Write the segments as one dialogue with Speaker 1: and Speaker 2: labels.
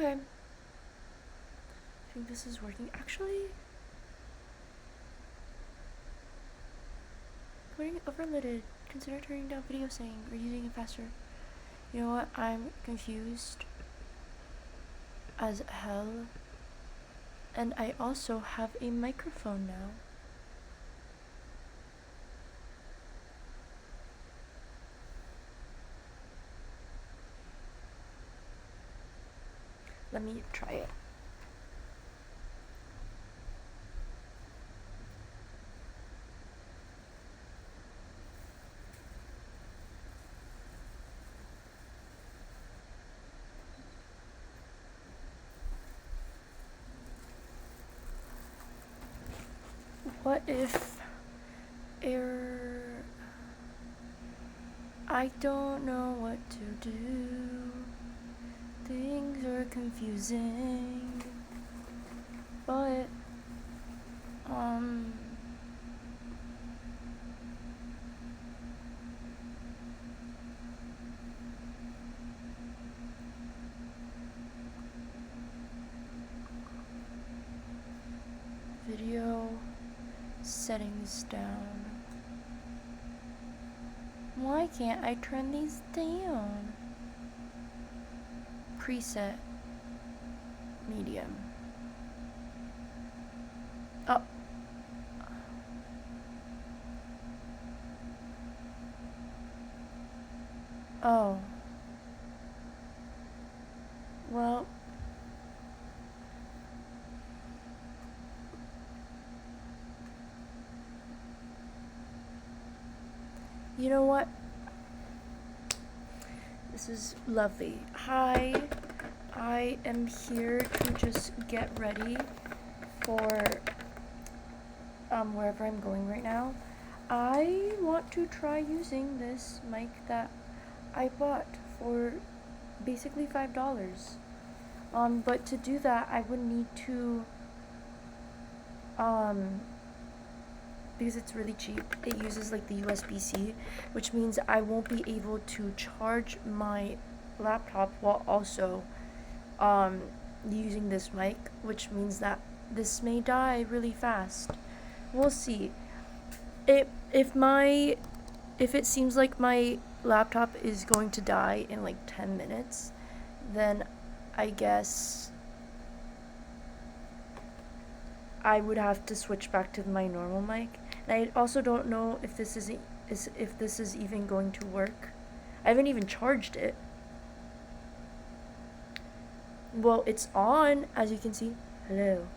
Speaker 1: Okay. I think this is working. Actually, putting it overloaded. Consider turning down video saying or using it faster. You know what? I'm confused as hell. And I also have a microphone now. Let me try it. What if error? I don't know what to do. Things are confusing. But video settings down. Why can't I turn these down? Preset medium. Oh. Oh. Well. You know what? This is lovely. Hi. I am here to just get ready for wherever I'm going right now. I want to try using this mic that I bought for basically $5. But to do that, I would need to because it's really cheap. It uses like the USB-C, which means I won't be able to charge my laptop while also using this mic, which means that this may die really fast. We'll see. If it seems like my laptop is going to die in like 10 minutes, then I guess I would have to switch back to my normal mic. And I also don't know if this is even going to work. I haven't even charged it. Well, it's on, as you can see. Hello.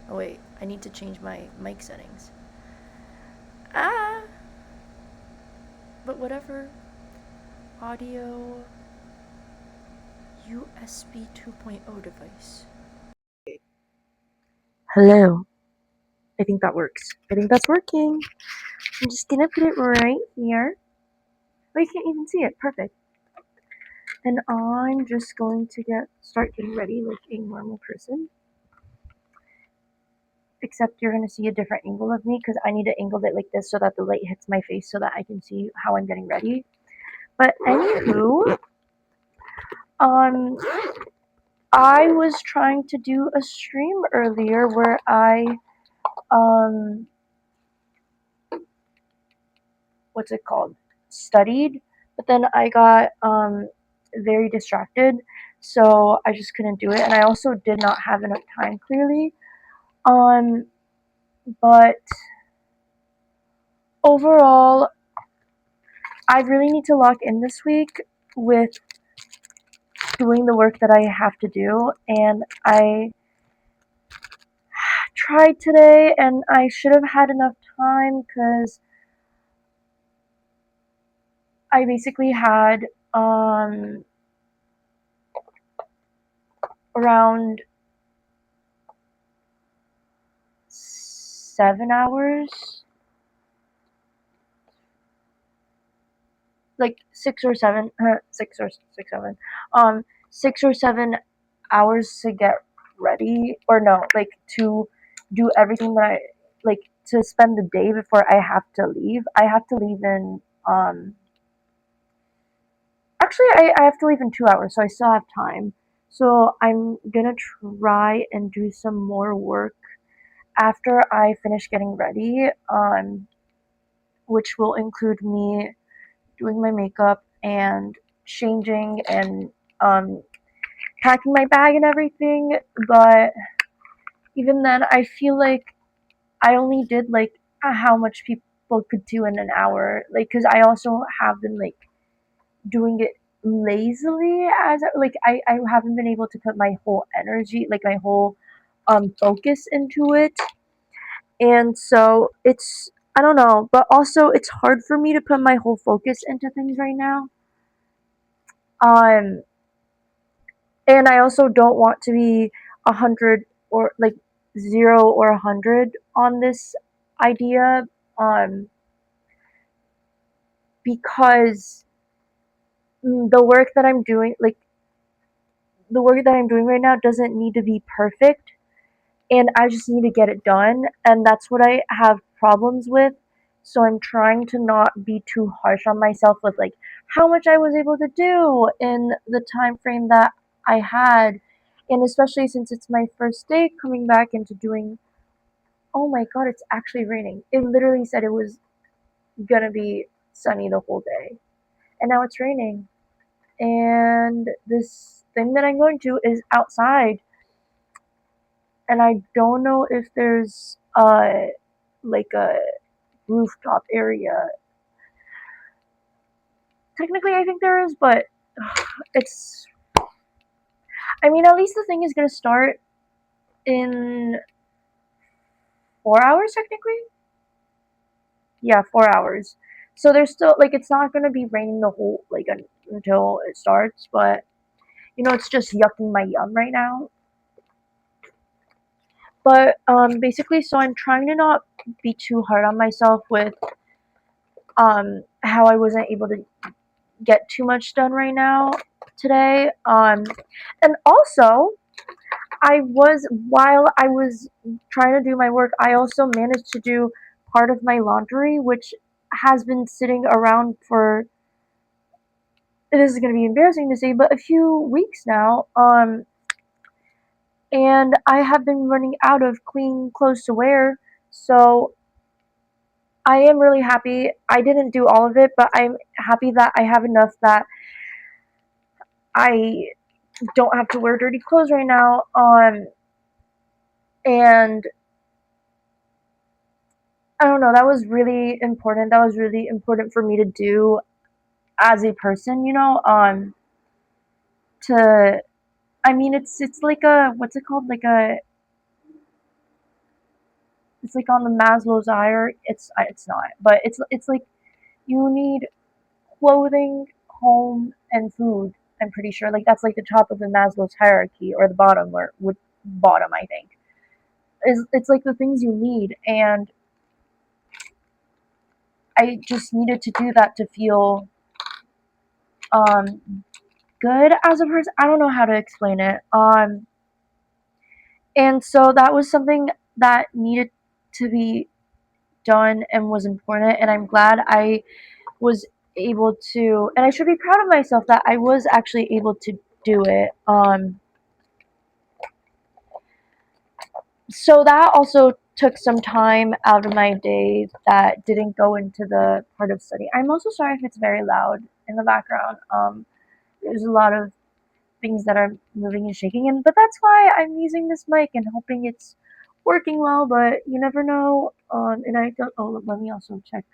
Speaker 1: Oh wait, I need to change my mic settings. But whatever. Audio USB 2.0 device. Hello. I think that works. I think that's working. I'm just gonna put it right here. Oh, you can't even see it. Perfect. And I'm just going to start getting ready like a normal person. Except you're gonna see a different angle of me because I need to angle it like this so that the light hits my face so that I can see how I'm getting ready. But anywho, I was trying to do a stream earlier where I what's it called? Studied, but then I got very distracted, so I just couldn't do it, and I also did not have enough time clearly. But overall, I really need to lock in this week with doing the work that I have to do, and I tried today, and I should have had enough time because I basically had around 7 hours, like 6 or 7, 6 or 7 hours to get ready, or no, like to do everything that I like to spend the day before I have to leave. I have to leave in actually I have to leave in 2 hours, so I still have time. So I'm gonna try and do some more work after I finish getting ready, which will include me doing my makeup and changing and um, packing my bag and everything. But even then, I feel like I only did like how much people could do in an hour. Like, cause I also have been like doing it lazily I haven't been able to put my whole energy, like my whole focus into it. And so it's, I don't know, but also it's hard for me to put my whole focus into things right now. Um and I also don't want to be 100 or like 0 or 100 on this idea, um because the work that I'm doing, like the work that I'm doing right now doesn't need to be perfect, and I just need to get it done, and that's what I have problems with. So I'm trying to not be too harsh on myself with like how much I was able to do in the time frame that I had, and especially since it's my first day coming back into doing. Oh my god, it's actually raining. It literally said it was gonna be sunny the whole day, and now it's raining. And this thing that I'm going to is outside, and I don't know if there's like a rooftop area. Technically, I think there is, but it's. I mean, at least the thing is gonna start in 4 hours. Technically, yeah, 4 hours. So there's still like it's not gonna be raining the whole until it starts, but it's just yucking my yum right now. But basically, so I'm trying to not be too hard on myself with how I wasn't able to get too much done right now today. And also, while I was trying to do my work, I also managed to do part of my laundry, which has been sitting around for, this is going to be embarrassing to say, but a few weeks now. And I have been running out of clean clothes to wear. So I am really happy. I didn't do all of it, but I'm happy that I have enough that I don't have to wear dirty clothes right now. And I don't know, that was really important. That was really important for me to do as a person, to, I mean, it's like a, what's it called? It's like on the Maslow's hierarchy. It's not, but it's like you need clothing, home, and food. I'm pretty sure, like that's like the top of the Maslow's hierarchy, or the bottom, or would bottom, I think. It's like the things you need, and I just needed to do that to feel um good as a person. I don't know how to explain it. And so that was something that needed to be done and was important, and I'm glad I was able to, and I should be proud of myself that I was actually able to do it. So that also took some time out of my day that didn't go into the part of study. I'm also sorry if it's very loud in the background. There's a lot of things that are moving and shaking, and but that's why I'm using this mic and hoping it's working well, but you never know. And I don't. Oh, let me also check.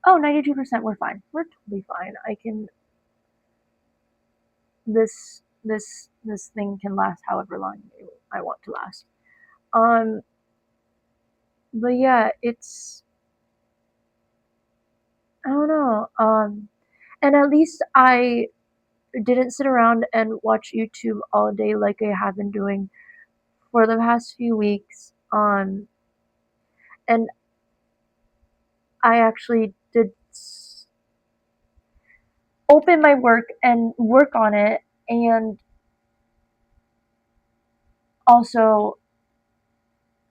Speaker 1: Oh, 92%. We're fine. We're totally fine. I can. This thing can last however long I want to last. Um, but yeah, it's, I don't know. And at least I didn't sit around and watch YouTube all day like I have been doing for the past few weeks. And I actually did open my work and work on it, and also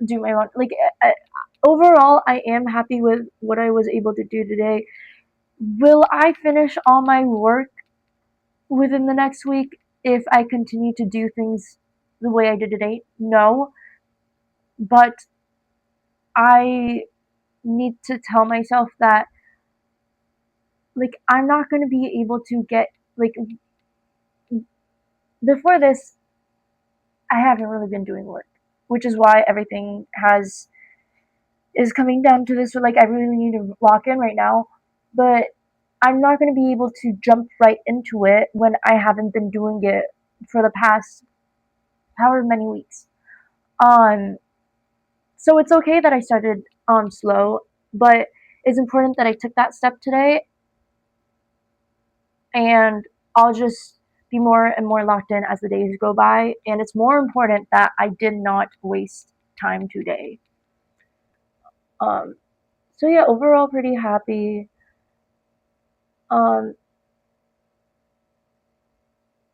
Speaker 1: do my own. Like, overall, I am happy with what I was able to do today. Will I finish all my work within the next week? if I continue to do things the way I did today? No, but I need to tell myself that like I'm not going to be able to get like before this I haven't really been doing work, which is why everything has is coming down to this. Like I really need to lock in right now, but I'm not going to be able to jump right into it when I haven't been doing it for the past however many weeks. Um, so it's okay that I started slow, but it's important that I took that step today, and I'll just be more and more locked in as the days go by. And it's more important that I did not waste time today. Um, so yeah, overall pretty happy. Um,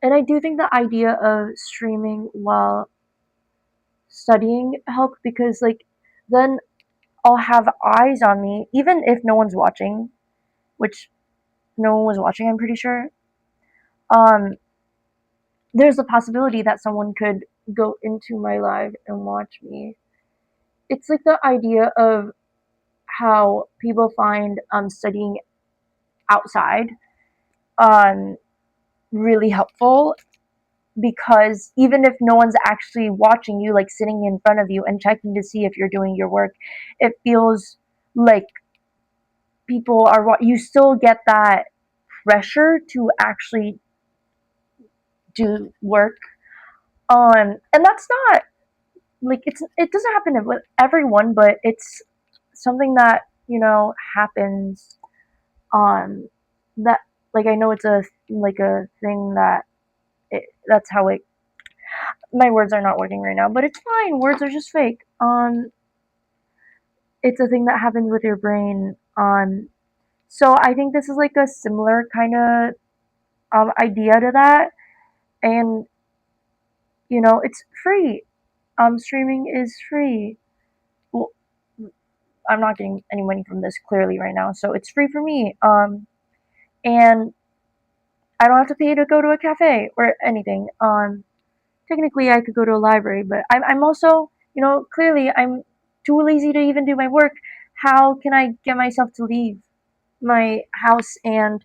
Speaker 1: and I do think the idea of streaming while studying helped because like then I'll have eyes on me, even if no one's watching, which no one was watching, I'm pretty sure. Um, there's a possibility that someone could go into my live and watch me. It's like the idea of how people find studying outside um, really helpful because even if no one's actually watching you, like sitting in front of you and checking to see if you're doing your work, it feels like people are you still get that pressure to actually do work. And that's not like it doesn't happen with everyone, but it's something that happens. That like I know it's a like a thing that that's how it. My words are not working right now, but it's fine. Words are just fake. It's a thing that happens with your brain. So I think this is like a similar kind of idea to that, and it's free. Streaming is free. Well, I'm not getting any money from this clearly right now, so it's free for me. And I don't have to pay to go to a cafe or anything. Technically, I could go to a library, but I'm also, clearly I'm too lazy to even do my work. How can I get myself to leave my house and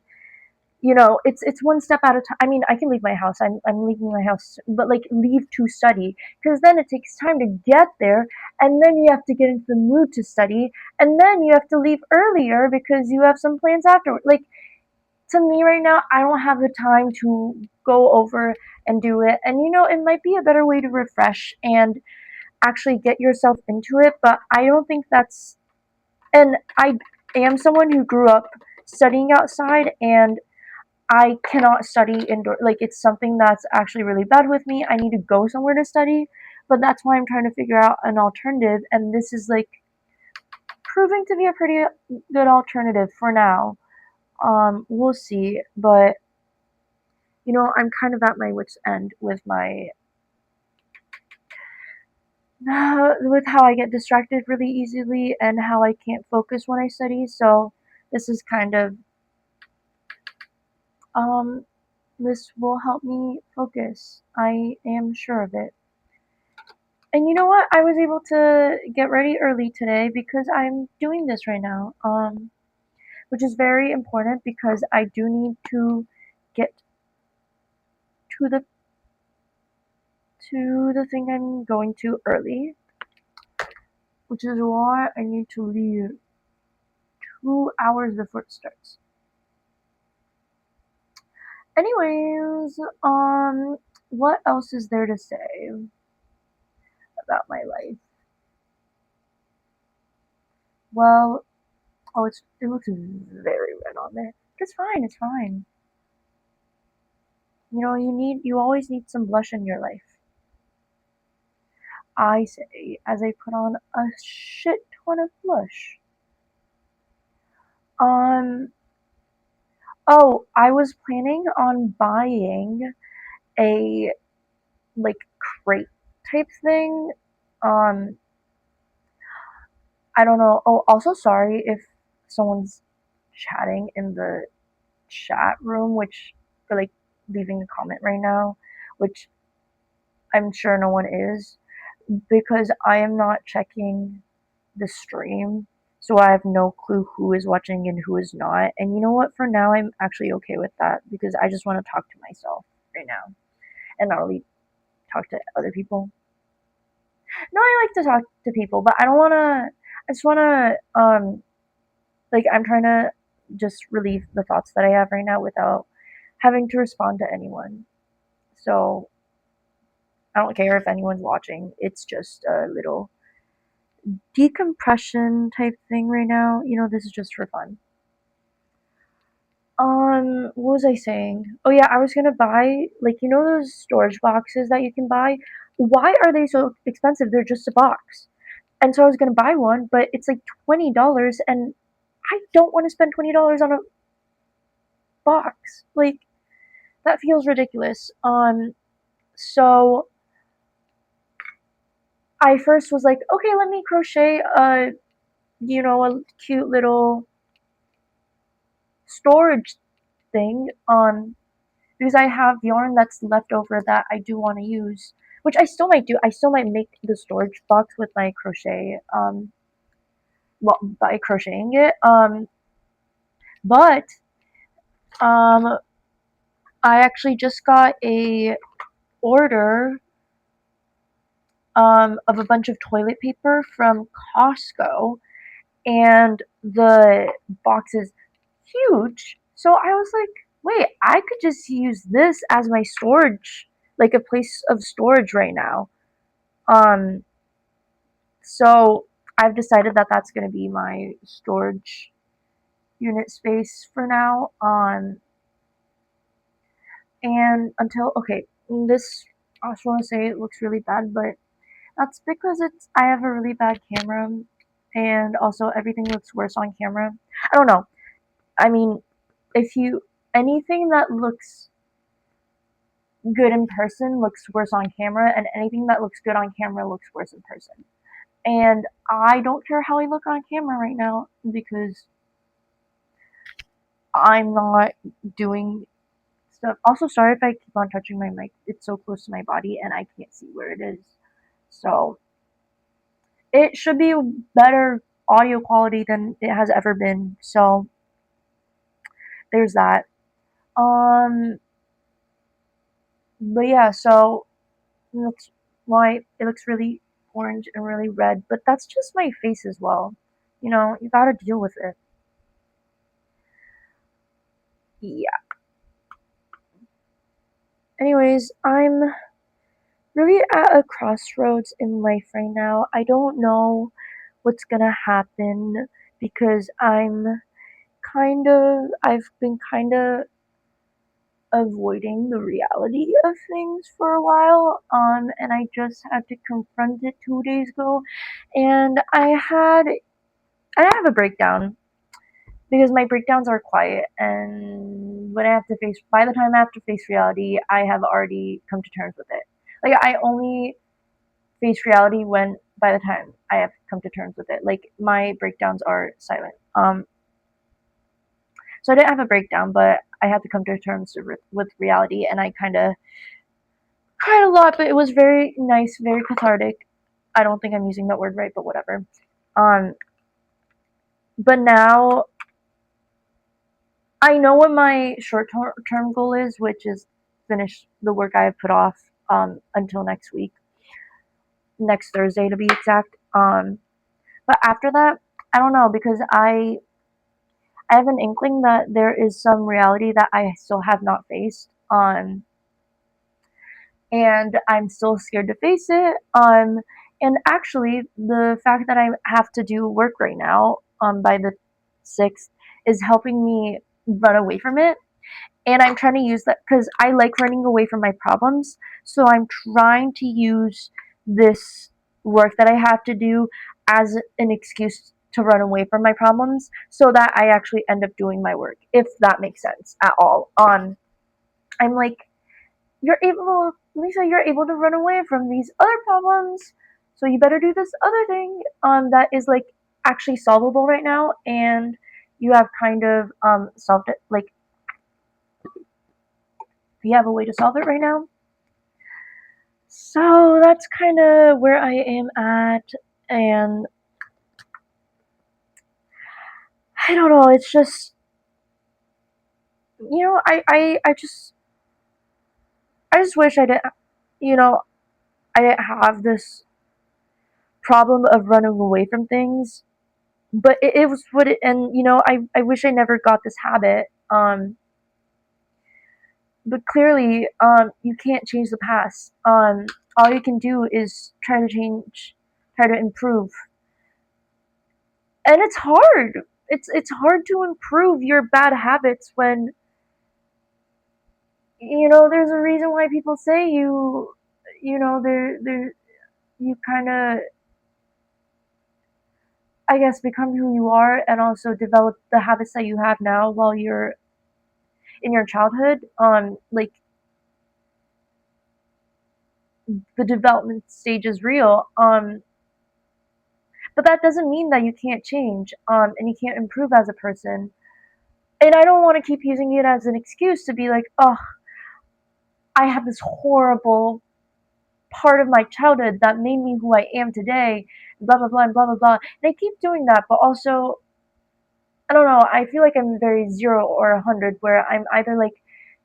Speaker 1: it's one step at a time. I mean, I can leave my house. I'm leaving my house, but like leave to study because then it takes time to get there, and then you have to get into the mood to study, and then you have to leave earlier because you have some plans afterward. Like to me right now, I don't have the time to go over and do it. And it might be a better way to refresh and actually get yourself into it, but I don't think that's and I am someone who grew up studying outside and I cannot study indoor. Like it's something that's actually really bad with me. I need to go somewhere to study, but that's why I'm trying to figure out an alternative. And this is like proving to be a pretty good alternative for now. We'll see, but I'm kind of at my wits' end with my with how I get distracted really easily and how I can't focus when I study. So this is kind of um this will help me focus. I am sure of it. And you know what? I was able to get ready early today because I'm doing this right now. Which is very important because I do need to get to the thing I'm going to early, which is why I need to leave 2 hours before it starts. Anyways, what else is there to say about my life? Well, oh, it looks very red on there. It's fine. It's fine. You always need some blush in your life. I say as I put on a shit ton of blush. Um. Oh, I was planning on buying a like crate type thing. Um, I don't know. Oh, also sorry if someone's chatting in the chat room, which for like leaving a comment right now, which I'm sure no one is, because I am not checking the stream. So I have no clue who is watching and who is not. And you know what? For now, I'm actually okay with that because I just want to talk to myself right now and not really talk to other people. No, I like to talk to people, but I don't want to. I just want to, like, I'm trying to just relieve the thoughts that I have right now without having to respond to anyone. So I don't care if anyone's watching. It's just a little decompression type thing right now. This is just for fun. What was I saying? Oh yeah, I was gonna buy, like, those storage boxes that you can buy. Why are they so expensive? They're just a box. And so I was gonna buy one, but it's like $20, and I don't want to spend $20 on a box. Like, that feels ridiculous. So I first was like, okay, let me crochet a cute little storage thing. Because I have yarn that's left over that I do want to use, which I still might do. I still might make the storage box with my crochet, well, by crocheting it. But um, I actually just got a order of a bunch of toilet paper from Costco, and the box is huge. So I was like, wait, I could just use this as my storage, like a place of storage right now. Um, so I've decided that that's going to be my storage unit space for now. And until, okay, this, I just want to say it looks really bad, but that's because I have a really bad camera, and also everything looks worse on camera. I don't know. I mean, if you, anything that looks good in person looks worse on camera, and anything that looks good on camera looks worse in person. And I don't care how I look on camera right now because I'm not doing stuff. Also, sorry if I keep on touching my mic. It's so close to my body and I can't see where it is. So it should be better audio quality than it has ever been. So there's that. Um, but yeah, so that's why it looks really orange and really red. But that's just my face as well. You gotta deal with it. Yeah. Anyways, I'm really at a crossroads in life right now. I don't know what's gonna happen because I've been kind of avoiding the reality of things for a while. And I just had to confront it 2 days ago, and I have a breakdown because my breakdowns are quiet, and by the time I have to face reality, I have already come to terms with it. Like, I only face reality when by the time I have come to terms with it. Like, my breakdowns are silent. So I didn't have a breakdown, but I had to come to terms with reality, and I kind of cried a lot, but it was very nice, very cathartic. I don't think I'm using that word right, but whatever. Um, but now I know what my short-term goal is, which is finish the work I have put off until next Thursday to be exact. But after that, I don't know because I have an inkling that there is some reality that I still have not faced. And I'm still scared to face it. And actually, the fact that I have to do work right now, by the 6th, is helping me run away from it. And I'm trying to use that because I like running away from my problems. So I'm trying to use this work that I have to do as an excuse to run away from my problems so that I actually end up doing my work, if that makes sense at all. I'm like, Lisa, you're able to run away from these other problems, so you better do this other thing that is like actually solvable right now, and you have kind of solved it. Like, you have a way to solve it right now. So that's kind of where I am at, and I don't know. It's just, I just wish I didn't, you know, I didn't have this problem of running away from things. But it was what it, and I wish I never got this habit. But clearly, you can't change the past. All you can do is try to improve, and it's hard. It's hard to improve your bad habits when there's a reason why people say they're you kind of, I guess, become who you are and also develop the habits that you have now while you're in your childhood. Like, the development stage is real. But that doesn't mean that you can't change, and you can't improve as a person. And I don't want to keep using it as an excuse to be like, oh, I have this horrible part of my childhood that made me who I am today, blah blah blah and blah blah blah. And I keep doing that, but also, I don't know, I feel like I'm very 0 or 100, where I'm either like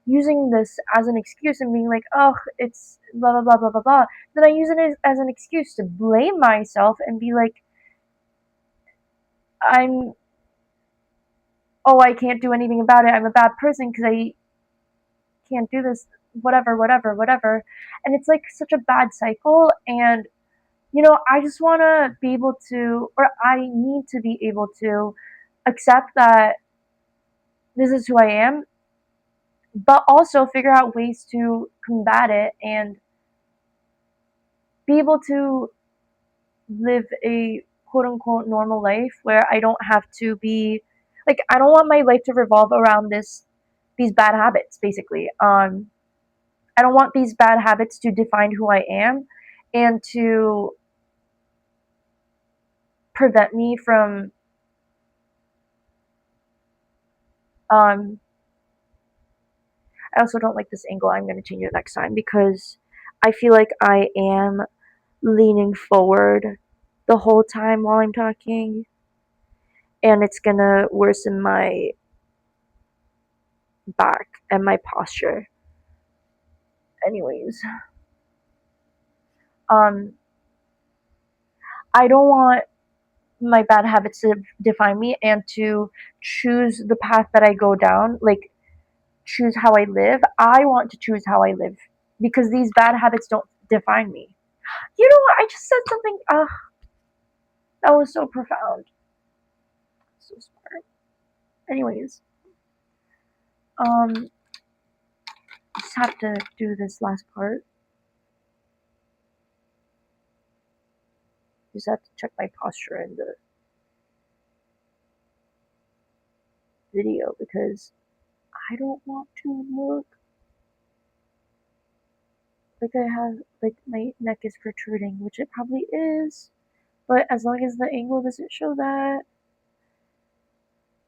Speaker 1: using this as an excuse and being like, oh, it's blah blah blah blah blah blah. Then I use it as an excuse to blame myself and be like, I'm, oh, I can't do anything about it. I'm a bad person because I can't do this, whatever, whatever, whatever. And it's like such a bad cycle. And, I just want to be able to, or I need to be able to accept that this is who I am, but also figure out ways to combat it and be able to live a quote unquote normal life where I don't have to be like, I don't want my life to revolve around these bad habits, basically. I don't want these bad habits to define who I am and to prevent me from um I also don't like this angle. I'm going to change it next time because I feel like I am leaning forward the whole time while I'm talking, and it's going to worsen my back and my posture. Anyways, um I don't want my bad habits to define me and to choose the path that I go down, like choose how I live. I want to choose how I live because these bad habits don't define me. You know what? I just said something. That was so profound. So smart. Anyways, just have to do this last part. Just have to check my posture in the video because I don't want to look like I have, like, my neck is protruding, which it probably is. But as long as the angle doesn't show that,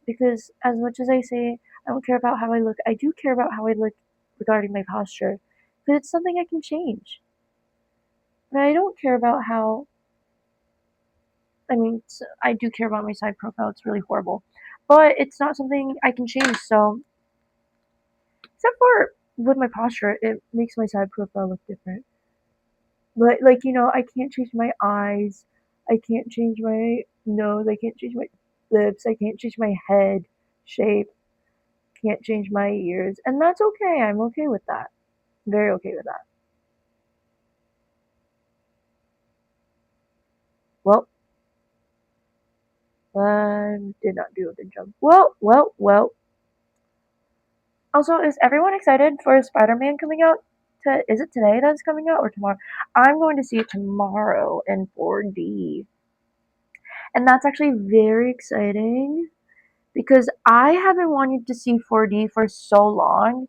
Speaker 1: because as much as I say I don't care about how I look, I do care about how I look regarding my posture, because it's something I can change. But I don't care about how. I mean, I do care about my side profile. It's really horrible, but it's not something I can change. So, except for with my posture, it makes my side profile look different. But like, I can't change my eyes. I can't change my nose. I can't change my lips. I can't change my head shape. Can't change my ears, and that's okay. I'm okay with that. Very okay with that. Well, I did not do a good job. Well, well, well. Also, is everyone excited for Spider-Man coming out? Is it today that's coming out or tomorrow? I'm going to see it tomorrow in 4D. And that's actually very exciting because I have been wanting to see 4D for so long,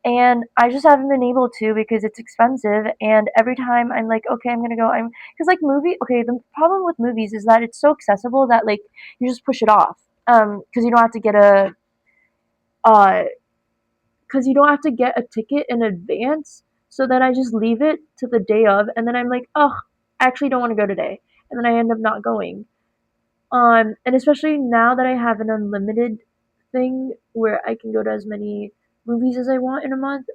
Speaker 1: and I just haven't been able to because it's expensive. And every time I'm like, okay, I'm gonna go. Because like okay, the problem with movies is that it's so accessible that like you just push it off. Because you don't have to get a uh because you don't have to get a ticket in advance. So then I just leave it to the day of, and then I'm like, oh, I actually don't want to go today, and then I end up not going. And especially now that I have an unlimited thing where I can go to as many movies as I want in a month,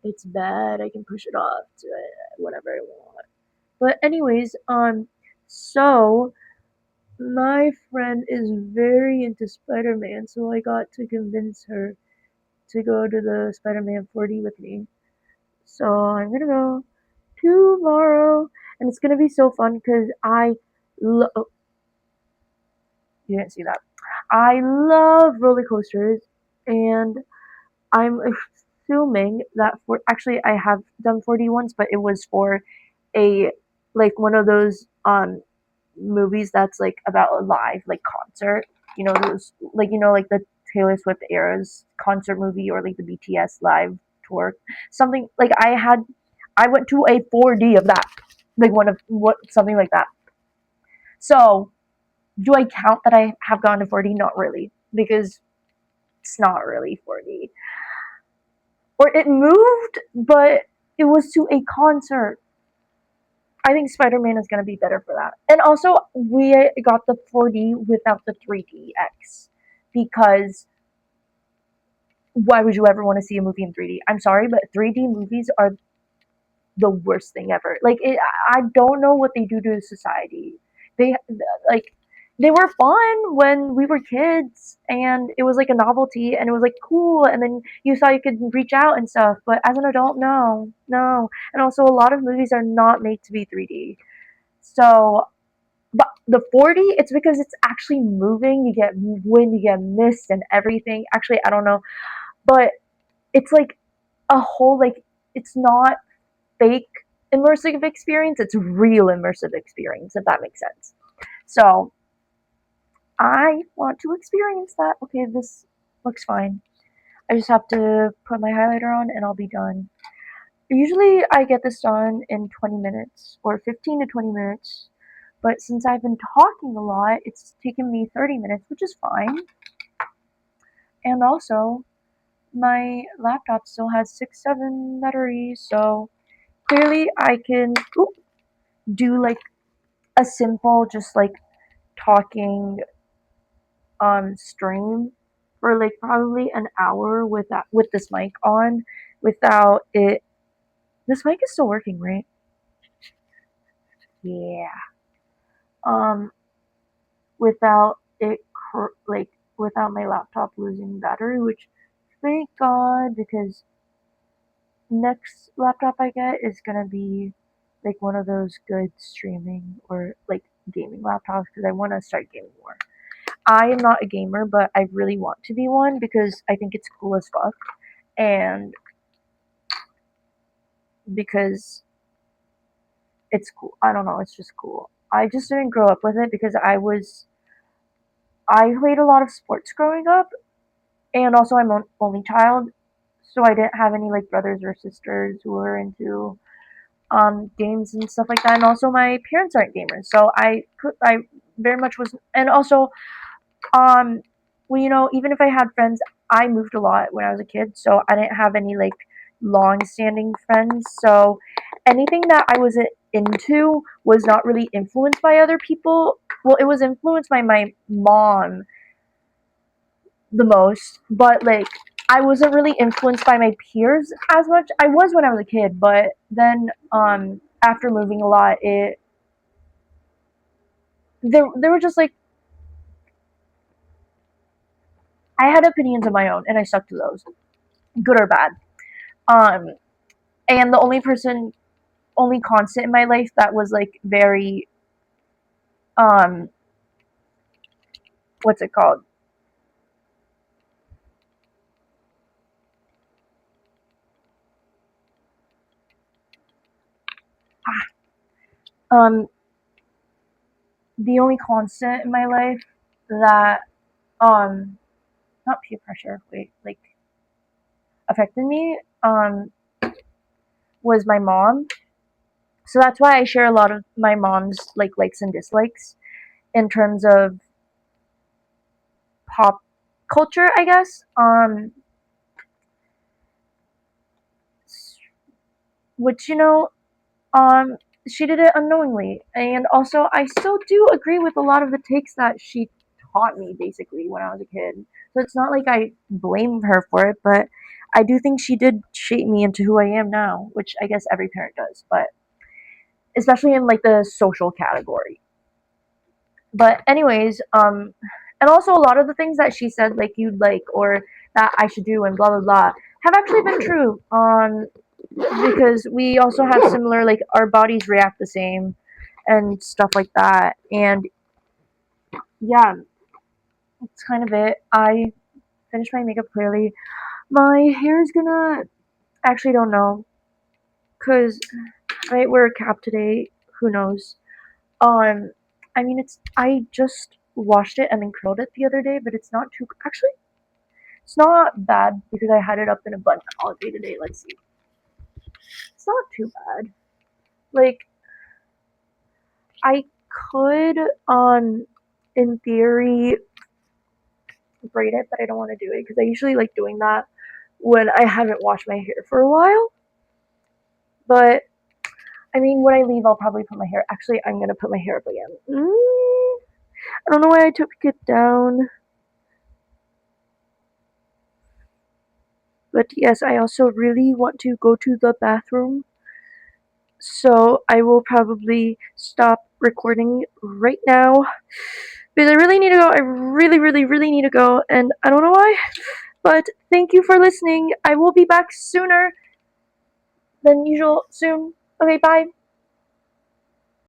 Speaker 1: it's bad. I can push it off to whatever I want. But anyways, so my friend is very into Spider-Man, so I got to convince her to go to the Spider-Man 4D with me. So I'm gonna go tomorrow, and it's gonna be so fun because oh, you didn't see that. I love roller coasters, and I'm assuming that for actually I have done 4D once, but it was for a like one of those movies that's like about a live like concert. You know those like the Taylor Swift Eras concert movie or like the BTS live tour. Something like I went to a 4D of that. Like one of what something like that. So do I count that I have gone to 4D? Not really, because it's not really 4D. Or it moved, but it was to a concert. I think Spider-Man is going to be better for that. And also, we got the 4D without the 3DX because why would you ever want to see a movie in 3D? I'm sorry, but 3D movies are the worst thing ever. Like, I don't know what they do to society. They like they were fun when we were kids, and it was like a novelty, and it was like cool, and then you saw you could reach out and stuff. But as an adult, no, no. And also, a lot of movies are not made to be 3D. So, but the 4D, it's because it's actually moving. You get wind, you get mist, and everything. Actually, I don't know, but it's like a whole like it's not fake immersive experience. It's real immersive experience, if that makes sense. So I want to experience that. Okay, this looks fine. I just have to put my highlighter on and I'll be done. Usually I get this done in 20 minutes or 15 to 20 minutes, but since I've been talking a lot, it's taken me 30 minutes, which is fine. And also, my laptop still has 7 batteries, so clearly I can do like a simple, just like talking stream for like probably an hour with that with this mic on without it. This mic is still working, right? Yeah. Um without it like without my laptop losing battery, which thank God, because next laptop I get is gonna be like one of those good streaming or like gaming laptops because I want to start gaming more. I am not a gamer, but I really want to be one because I think it's cool as fuck. And because it's cool. I don't know, it's just cool. I just didn't grow up with it because I played a lot of sports growing up, and also I'm an only child, so I didn't have any like brothers or sisters who were into games and stuff like that. And also my parents aren't gamers, so I very much was. And also Um, well, even if I had friends, I moved a lot when I was a kid, so I didn't have any like long-standing friends. So anything that I was into was not really influenced by other people. Well, it was influenced by my mom the most, but like I wasn't really influenced by my peers as much. I was when I was a kid, but then after moving a lot, there were just like I had opinions of my own, and I stuck to those, good or bad. Um, and the only constant in my life that was like very um what's it called um the only constant in my life that um not peer pressure, wait, like affected me was my mom. So that's why I share a lot of my mom's like likes and dislikes in terms of pop culture, I guess. which, um, she did it unknowingly. And also, I still do agree with a lot of the takes that she taught me basically when I was a kid. So it's not like I blame her for it, but I do think she did shape me into who I am now, which I guess every parent does, but especially in like the social category. But anyways, and also a lot of the things that she said, like you'd like or that I should do and blah blah blah, have actually been true. Because we also have similar, like our bodies react the same and stuff like that. And yeah, it's kind of it. I finished my makeup clearly. My hair is gonna actually don't know because I might wear a cap today. Who knows? Um, I mean, I just washed it and then curled it the other day, but it's not too actually. It's not bad because I had it up in a bun all day today. Let's see. It's not too bad. Like I could, in theory, braid it, but I don't want to do it because I usually like doing that when I haven't washed my hair for a while. But I mean, when I leave, I'll probably put my hair. Actually, I'm gonna put my hair up again. I don't know why I took it down. But yes, I also really want to go to the bathroom. So I will probably stop recording right now because I really need to go. I really, really, really need to go, and I don't know why. But thank you for listening. I will be back sooner than usual soon. Okay, bye.